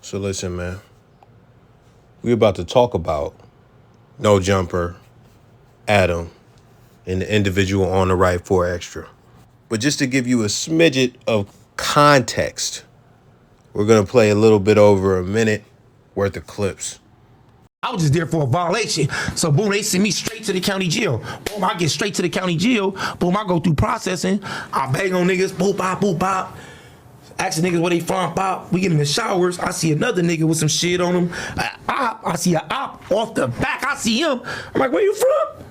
So listen, man. We about to talk about No Jumper, Adam, and the individual on the right for extra. But just to give you a smidget of context, we're gonna play a little bit over a minute worth of clips. I was just there for a violation. So boom, they send me straight to the county jail. Boom, I get straight to the county jail. Boom, I go through processing. I bang on niggas, boop, bop, boop, bop. Ask the niggas where they from, pop. We get in the showers. I see another nigga with some shit on him. I see a op off the back. I see him. I'm like, where you from?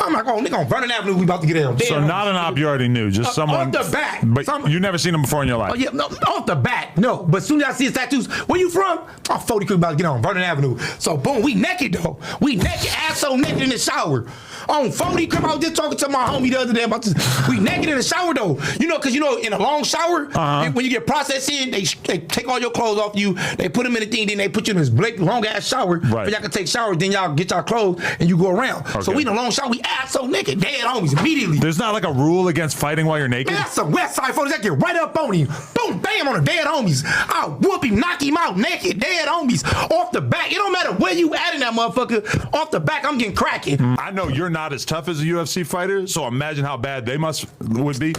I'm like, oh, nigga, on Vernon Avenue, we about to get in. So not an op you already knew, just someone. Off the back. But you never seen him before in your life. Oh, yeah, no, off the back, no. But as soon as I see his tattoos, where you from? I'm 40 quick about to get on Vernon Avenue. So boom, we naked though. We naked, ass so naked in the shower. On 40 quick, I was just talking to my homie the other day about this. We naked in the shower though. You know, cause you know, in a long shower, when you get processed in, they take all your clothes off you, they put them in the thing, then they put you in this long ass shower. Right. So y'all can take showers, then y'all get y'all clothes and you go around. Okay. So we in a long shower, we ass so naked, dead homies immediately. There's not like a rule against fighting while you're naked? Man, that's some West Side photos that get right up on him. Boom, bam on the dead homies. I'll whoop him, knock him out naked, dead homies. Off the back. It don't matter where you at in that motherfucker. Off the back, I'm getting cracking. I know you're not as tough as a UFC fighter, so imagine how bad they would be.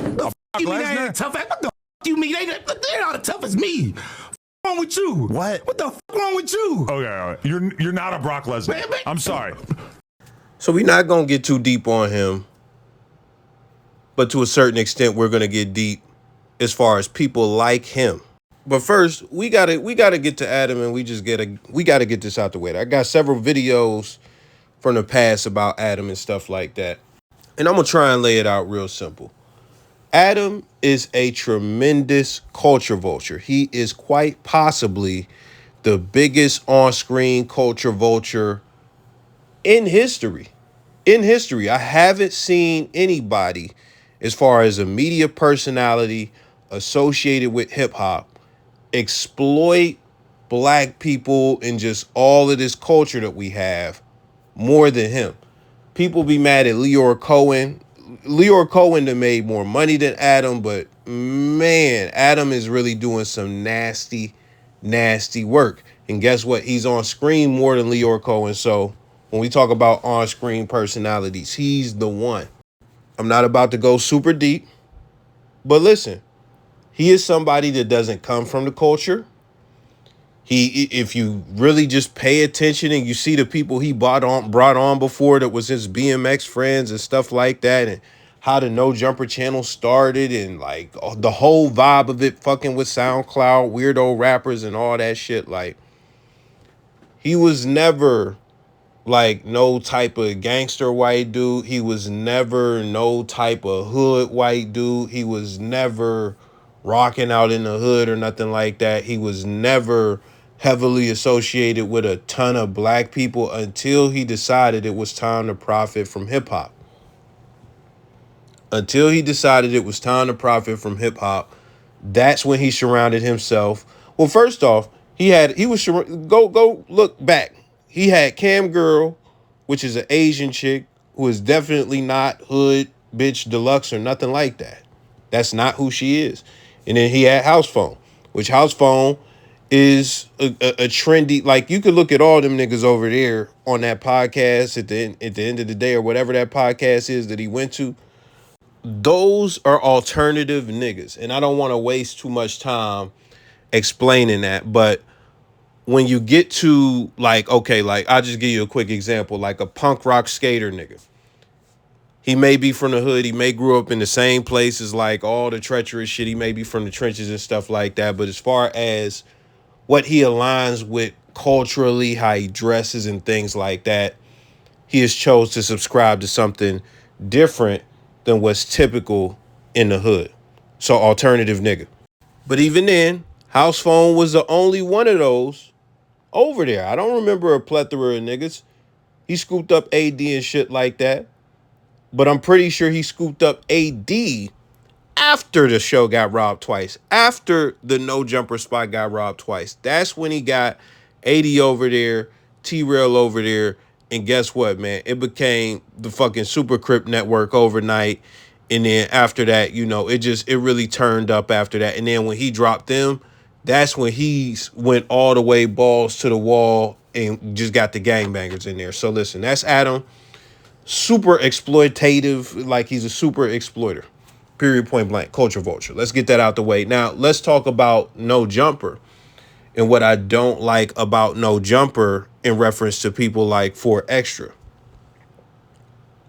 You mean they ain't tough? What the you mean? They're not as tough as me. What's wrong with you? What? What the wrong with you? Okay, all right. You're not a Brock Lesnar. Man. I'm sorry. So we're not gonna get too deep on him, but to a certain extent, we're gonna get deep as far as people like him. But first, we gotta get to Adam, and we gotta get this out the way. I got several videos from the past about Adam and stuff like that, and I'm gonna try and lay it out real simple. Adam is a tremendous culture vulture. He is quite possibly the biggest on-screen culture vulture in history. I haven't seen anybody, as far as a media personality associated with hip hop, exploit black people and just all of this culture that we have more than him. People be mad at Leor Cohen. Leor Cohen done made more money than Adam, but man, Adam is really doing some nasty, nasty work. And guess what? He's on screen more than Leor Cohen. So when we talk about on-screen personalities, he's the one. I'm not about to go super deep, but listen, he is somebody that doesn't come from the culture. If you really just pay attention and you see the people he brought on before that was his BMX friends and stuff like that, and how the No Jumper channel started, and like the whole vibe of it, fucking with SoundCloud, weirdo rappers and all that shit, like he was never like no type of gangster white dude. He was never no type of hood white dude. He was never rocking out in the hood or nothing like that. He was never heavily associated with a ton of black people until he decided it was time to profit from hip hop. Until he decided it was time to profit from hip hop, that's when he surrounded himself. Well, first off, go look back. He had Cam Girl, which is an Asian chick who is definitely not hood bitch deluxe or nothing like that. That's not who she is. And then he had House Phone, which House Phone is a trendy, like you could look at all them niggas over there on that podcast at the end of the day or whatever that podcast is that he went to. Those are alternative niggas. And I don't want to waste too much time explaining that, but when you get to like, okay, like I'll just give you a quick example, like a punk rock skater nigga. He may be from the hood. He may grew up in the same places, like all the treacherous shit. He may be from the trenches and stuff like that. But as far as what he aligns with culturally, how he dresses and things like that, he has chose to subscribe to something different than what's typical in the hood. So alternative nigga. But even then, House Phone was the only one of those over there. I don't remember a plethora of niggas. He scooped up AD and shit like that. But I'm pretty sure he scooped up AD after the show got robbed twice. After the No Jumper spot got robbed twice. That's when he got AD over there, T-Rail over there. And guess what, man? It became the fucking Super Crip network overnight. And then after that, you know, it really turned up after that. And then when he dropped them, That's when he went all the way balls to the wall and just got the gangbangers in there. So listen, that's Adam. Super exploitative, like he's a super exploiter. Period, point blank. Culture vulture. Let's get that out the way. Now, let's talk about No Jumper and what I don't like about No Jumper in reference to people like 4Extra.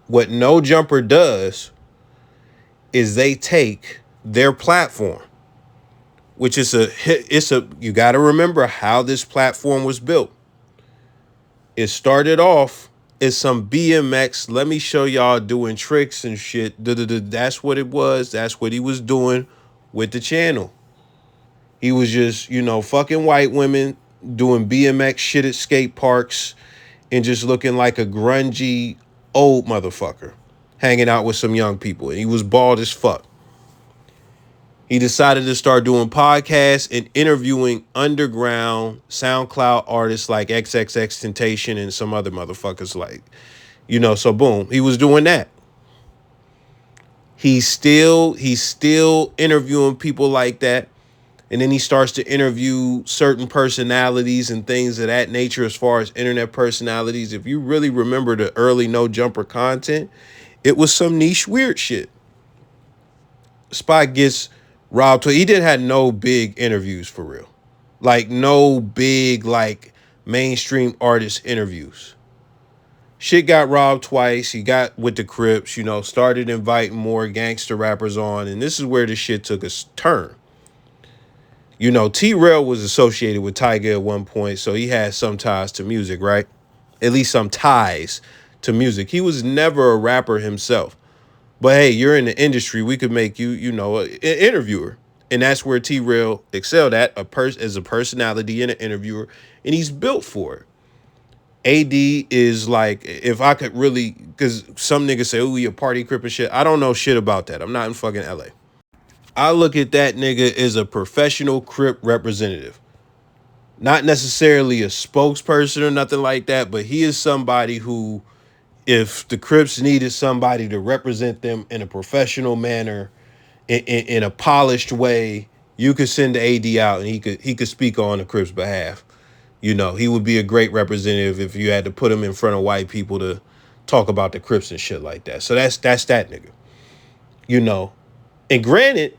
What No Jumper does is they take their platform, which is you got to remember how this platform was built. It started off as some BMX. Let me show y'all doing tricks and shit. That's what it was. That's what he was doing with the channel. He was just, fucking white women doing BMX shit at skate parks and just looking like a grungy old motherfucker hanging out with some young people. And he was bald as fuck. He decided to start doing podcasts and interviewing underground SoundCloud artists like XXXTentacion and some other motherfuckers like, so boom, he was doing that. He's still interviewing people like that. And then he starts to interview certain personalities and things of that nature as far as internet personalities. If you really remember the early No Jumper content, it was some niche weird shit. Spot gets robbed. He didn't have no big interviews for real. Like no big like mainstream artist interviews. Shit got robbed twice. He got with the Crips, started inviting more gangster rappers on. And this is where the shit took a turn. T-Rail was associated with Tyga at one point, so he had some ties to music, right? At least some ties to music. He was never a rapper himself. But hey, you're in the industry. We could make you, an interviewer. And that's where T-Rail excelled at, as a personality and an interviewer. And he's built for it. AD is like, if I could really, because some niggas say, oh, you party crip and shit. I don't know shit about that. I'm not in fucking LA. I look at that nigga as a professional Crip representative. Not necessarily a spokesperson or nothing like that, but he is somebody who, if the Crips needed somebody to represent them in a professional manner, in a polished way, you could send the AD out and he could speak on the Crips' behalf. He would be a great representative if you had to put him in front of white people to talk about the Crips and shit like that. So that's that nigga. And granted,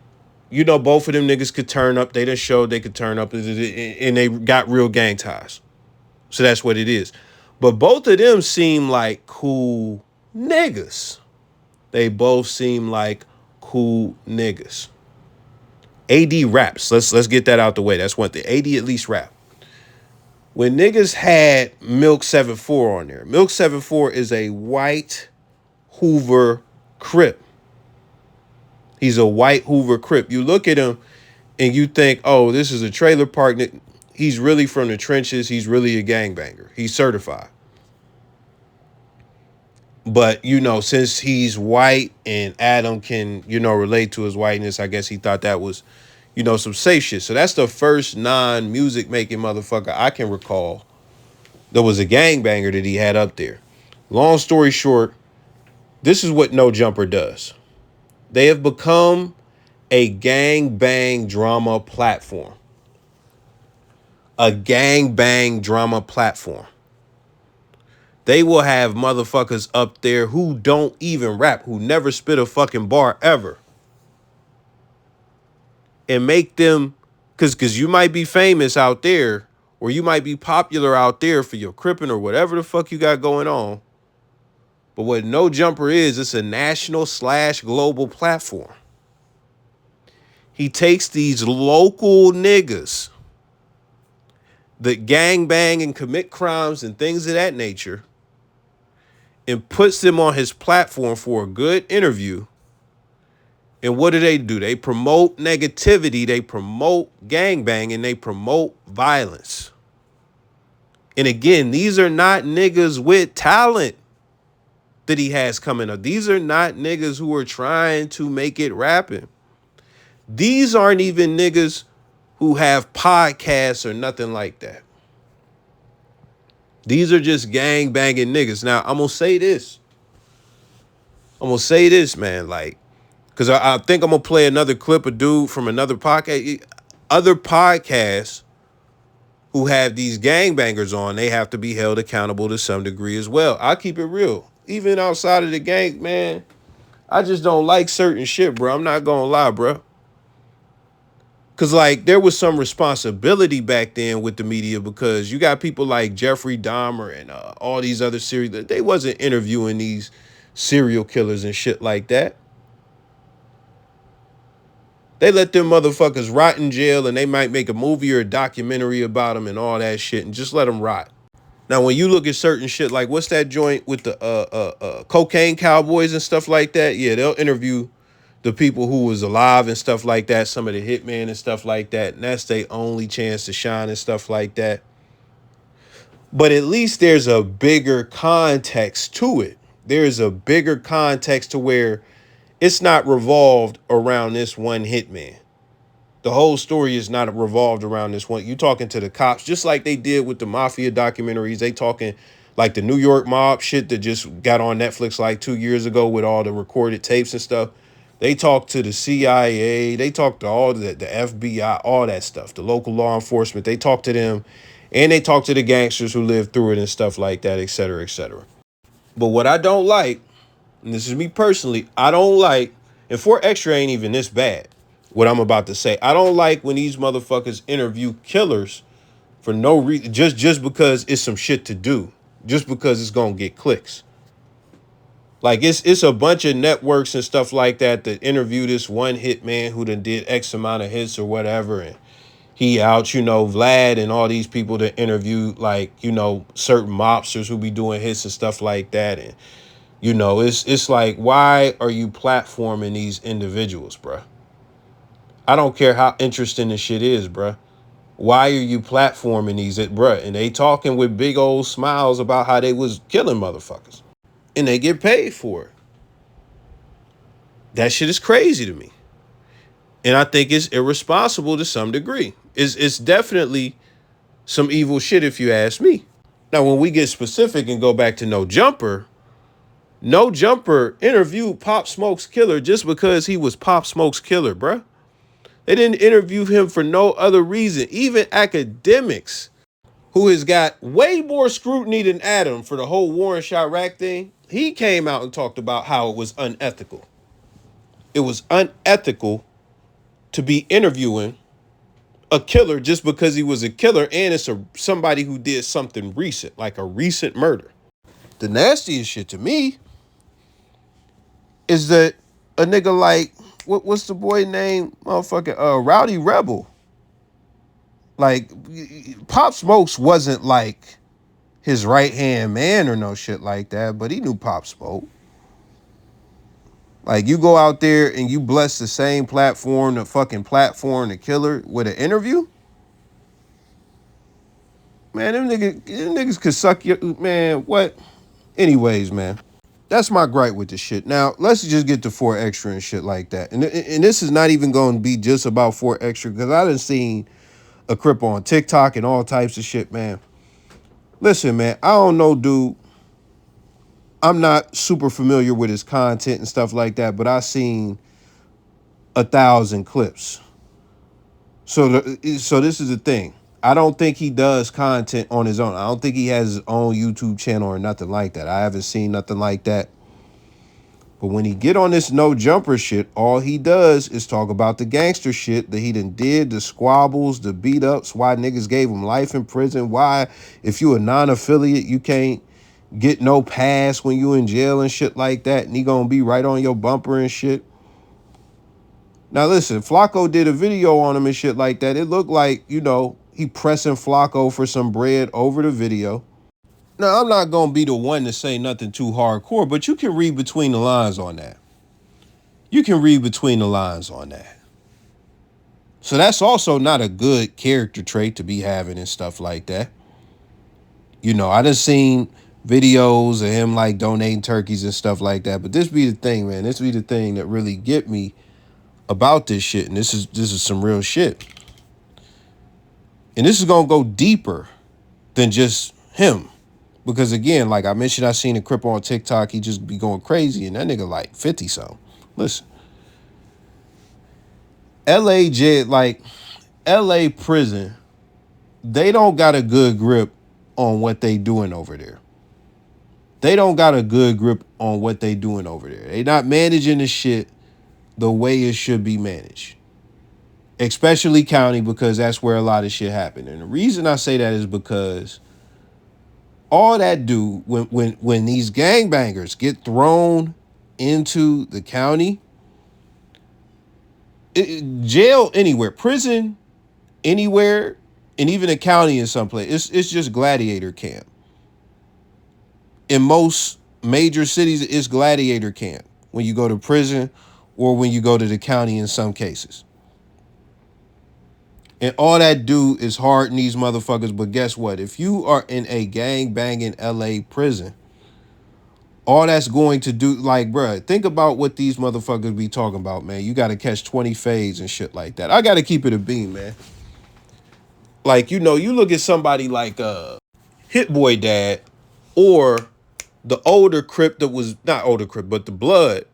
both of them niggas could turn up. They done showed they could turn up, and they got real gang ties. So that's what it is. But both of them seem like cool niggas. They both seem like cool niggas. AD raps. Let's get that out the way. That's one thing. AD at least rap. When niggas had Milk 74 on there, Milk 74 is a white Hoover Crip. He's a white Hoover Crip. You look at him and you think, oh, this is a trailer park. He's really from the trenches. He's really a gangbanger. He's certified. But, since he's white and Adam can, relate to his whiteness, I guess he thought that was, some safe shit. So that's the first non-music making motherfucker I can recall that was a gangbanger that he had up there. Long story short, this is what No Jumper does. They have become a gangbang drama platform. A gangbang drama platform. They will have motherfuckers up there who don't even rap, who never spit a fucking bar ever. And make them, because you might be famous out there, or you might be popular out there for your cripping or whatever the fuck you got going on. But what No Jumper is, it's a national/global platform. He takes these local niggas that gangbang and commit crimes and things of that nature and puts them on his platform for a good interview. And what do? They promote negativity, they promote gangbang, and they promote violence. And again, these are not niggas with talent that he has coming up. These are not niggas who are trying to make it rapping. These aren't even niggas who have podcasts or nothing like that. These are just gang banging niggas. Now, I'm going to say this. Man, like, because I think I'm going to play another clip of dude from another podcast. other podcasts who have these gangbangers on, they have to be held accountable to some degree as well. I keep it real. Even outside of the gang, man, I just don't like certain shit, bro. I'm not gonna lie, bro. Cause like there was some responsibility back then with the media because you got people like Jeffrey Dahmer and all these other serial. They wasn't interviewing these serial killers and shit like that. They let them motherfuckers rot in jail and they might make a movie or a documentary about them and all that shit and just let them rot. Now, when you look at certain shit, like what's that joint with the cocaine cowboys and stuff like that? Yeah, they'll interview the people who was alive and stuff like that, some of the hitmen and stuff like that. And that's their only chance to shine and stuff like that. But at least there's a bigger context to it. There's a bigger context to where it's not revolved around this one hitman. The whole story is not revolved around this one. You talking to the cops, just like they did with the mafia documentaries. They talking like the New York mob shit that just got on Netflix like 2 years ago with all the recorded tapes and stuff. They talk to the CIA. They talk to all the FBI, all that stuff, the local law enforcement. They talk to them and they talk to the gangsters who lived through it and stuff like that, et cetera, et cetera. But what I don't like, and this is me personally, I don't like, and 4Extra ain't even this bad, what I'm about to say. I don't like when these motherfuckers interview killers for no reason, just because it's some shit to do, just because it's gonna get clicks. Like it's a bunch of networks and stuff like that that interview this one hitman who done did X amount of hits or whatever, and he out, you know, Vlad and all these people that interview like, you know, certain mobsters who be doing hits and stuff like that. And you know, it's like, why are you platforming these individuals, bruh? I don't care how interesting the shit is, bruh. Why are you platforming these, bruh? And they talking with big old smiles about how they was killing motherfuckers. And they get paid for it. That shit is crazy to me. And I think it's irresponsible to some degree. It's definitely some evil shit if you ask me. Now, when we get specific and go back to No Jumper interviewed Pop Smoke's killer just because he was Pop Smoke's killer, bruh. They didn't interview him for no other reason. Even academics, who has got way more scrutiny than Adam for the whole Warren Chirac thing, he came out and talked about how it was unethical. It was unethical to be interviewing a killer just because he was a killer and it's somebody who did something recent, like a recent murder. The nastiest shit to me is that a nigga like, what's the boy name? Motherfucking Rowdy Rebel. Like, Pop Smokes wasn't like his right-hand man or no shit like that, but he knew Pop Smoke. Like, you go out there and you bless the same platform, the killer, with an interview? Man, them niggas could suck your, man, what? Anyways, man. That's my gripe with the shit. Now, let's just get to 4Extra and shit like that. And this is not even going to be just about 4Extra, because I done seen a Crip on TikTok and all types of shit, man. Listen, man, I don't know, dude. I'm not super familiar with his content and stuff like that, but I seen 1,000 clips. So this is the thing. I don't think he does content on his own. I don't think he has his own YouTube channel or nothing like that. I haven't seen nothing like that. But when he get on this No Jumper shit, all he does is talk about the gangster shit that he done did, the squabbles, the beat ups, why niggas gave him life in prison, why if you a non-affiliate, you can't get no pass when you in jail and shit like that, and he gonna be right on your bumper and shit. Now listen, Flacco did a video on him and shit like that. It looked like, you know, he pressing Flacco for some bread over the video. Now, I'm not going to be the one to say nothing too hardcore, but you can read between the lines on that. You can read between the lines on that. So that's also not a good character trait to be having and stuff like that. You know, I done seen videos of him like donating turkeys and stuff like that, but this be the thing, man. This be the thing that really get me about this shit, and this is some real shit. And this is going to go deeper than just him. Because again, like I mentioned, I seen a Crip on TikTok. He just be going crazy. And that nigga like 50 something. Listen. LA Jed, like, LA prison, they don't got a good grip on what they doing over there. They don't got a good grip on what they doing over there. They not managing the shit the way it should be managed. Especially county, because that's where a lot of shit happen. And the reason I say that is because all that do when these gangbangers get thrown into the county, jail anywhere, prison anywhere, and even a county in some place, it's just gladiator camp. In most major cities, it's gladiator camp when you go to prison or when you go to the county in some cases. And all that do is harden these motherfuckers. But guess what? If you are in a gang banging LA prison, all that's going to do, like, bruh, think about what these motherfuckers be talking about, man. You got to catch 20 fades and shit like that. I got to keep it a beam, man. Like, you know, you look at somebody like Hit Boy Dad, or the older Crip that was, not older Crip, but the Blood,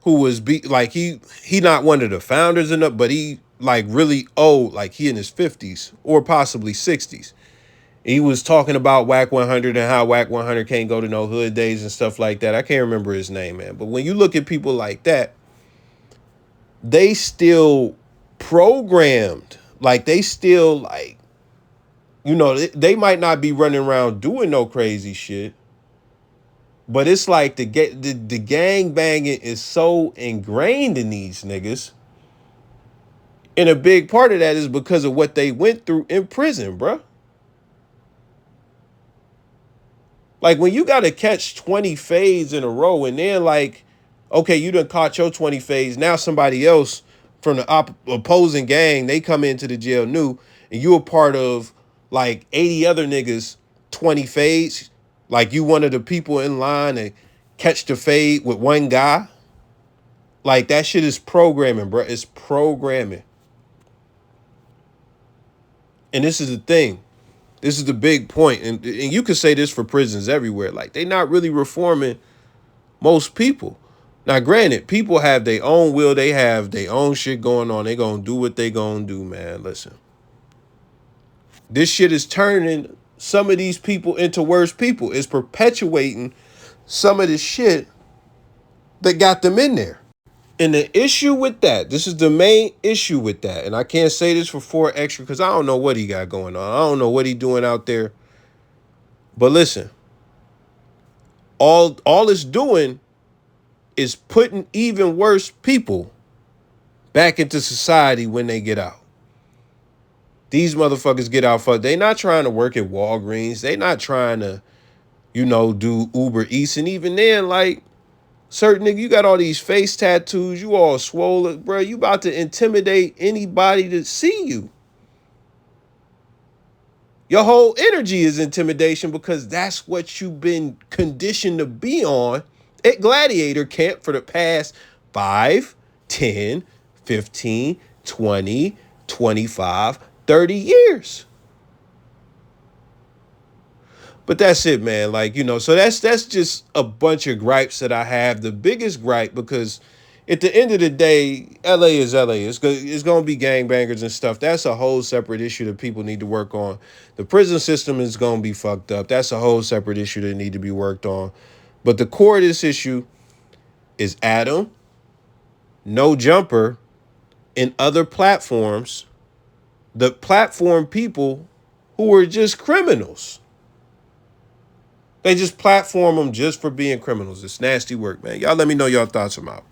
who was he not one of the founders enough, but he like really old, like he in his 50s or possibly 60s. He was talking about Whack 100 and how Whack 100 can't go to no hood days and stuff like that. I can't remember his name, man. But when you look at people like that, they still programmed. Like, they still, like, you know, they might not be running around doing no crazy shit, but it's like the gang banging is so ingrained in these niggas. And a big part of that is because of what they went through in prison, bruh. Like, when you got to catch 20 fades in a row, and then, like, okay, you done caught your 20 fades. Now somebody else from the opposing gang, they come into the jail new, and you a part of, like, 80 other niggas 20 fades. Like, you one of the people in line to catch the fade with one guy. Like, that shit is programming, bro. It's programming. And this is the thing. This is the big point. And you could say this for prisons everywhere. Like, they not really reforming most people. Now, granted, people have their own will. They have their own shit going on. They gonna do what they gonna do, man. Listen. This shit is turning some of these people into worse people. It's perpetuating some of the shit that got them in there. And the issue with that, this is the main issue with that, and I can't say this for 4 Extra because I don't know what he got going on. I don't know what he doing out there. But listen, all it's doing is putting even worse people back into society when they get out. These motherfuckers get out for, they not trying to work at Walgreens. They not trying to, you know, do Uber Eats. And even then, like, certain nigga, you got all these face tattoos, you all swollen, bro. You about to intimidate anybody to see you. Your whole energy is intimidation because that's what you've been conditioned to be on at Gladiator Camp for the past 5, 10, 15, 20, 25, 30 years. But that's it, man. Like, you know, so that's just a bunch of gripes that I have. The biggest gripe, because at the end of the day, LA is LA. It's going to be gangbangers and stuff. That's a whole separate issue that people need to work on. The prison system is going to be fucked up. That's a whole separate issue that need to be worked on. But the core of this issue is Adam, No Jumper, and other platforms, the platform people who are just criminals. They just platform them just for being criminals. It's nasty work, man. Y'all let me know your thoughts. I'm out.